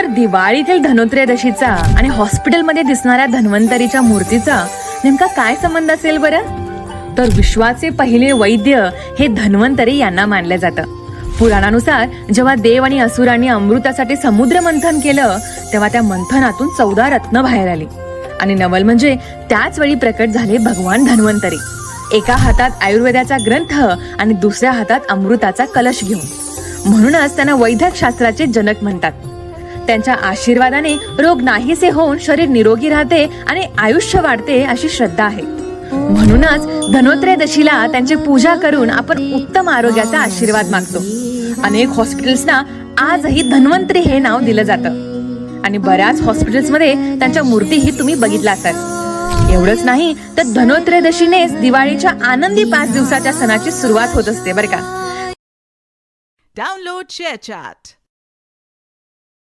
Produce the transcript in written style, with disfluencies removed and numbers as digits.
दिवाळीतील धनोत्रयोदशीचा आणि हॉस्पिटलमध्ये दिसणाऱ्या धन्वंतरीच्या मूर्तीचा नेमका काय संबंध असेल बरं? तर विश्वाचे पहिले वैद्य हे धन्वंतरी यांना मानलं जातं. पुराणानुसार जेव्हा देव आणि असुरांनी अमृतासाठी समुद्र मंथन केलं तेव्हा त्या मंथनातून 14 रत्न बाहेर आली आणि नवल म्हणजे त्याच वेळी प्रकट झाले भगवान धन्वंतरी, एका हातात आयुर्वेदाचा ग्रंथ आणि दुसऱ्या हातात अमृताचा कलश घेऊन. म्हणूनच त्यांना वैद्यक शास्त्राचे जनक म्हणतात. त्यांच्या आशीर्वादाने रोग नाहीसे होऊन शरीर निरोगी राहते आणि आयुष्य वाढते अशी श्रद्धा आहे. म्हणूनच धनोत्रयोदशीला त्यांची पूजा करून आपण उत्तम आरोग्याचा आशीर्वाद मागतो. अनेक हॉस्पिटल्सना आजही धन्वंतरी हे नाव दिलं जातं आणि बऱ्याच हॉस्पिटल्समध्ये त्यांच्या मूर्तीही तुम्ही बघितल्या असतात. एवढंच नाही तर धनोत्रयोदशीनेच दिवाळीच्या आनंदी 5 दिवसाच्या सणाची सुरुवात होत असते बरं का. Download ShareChat.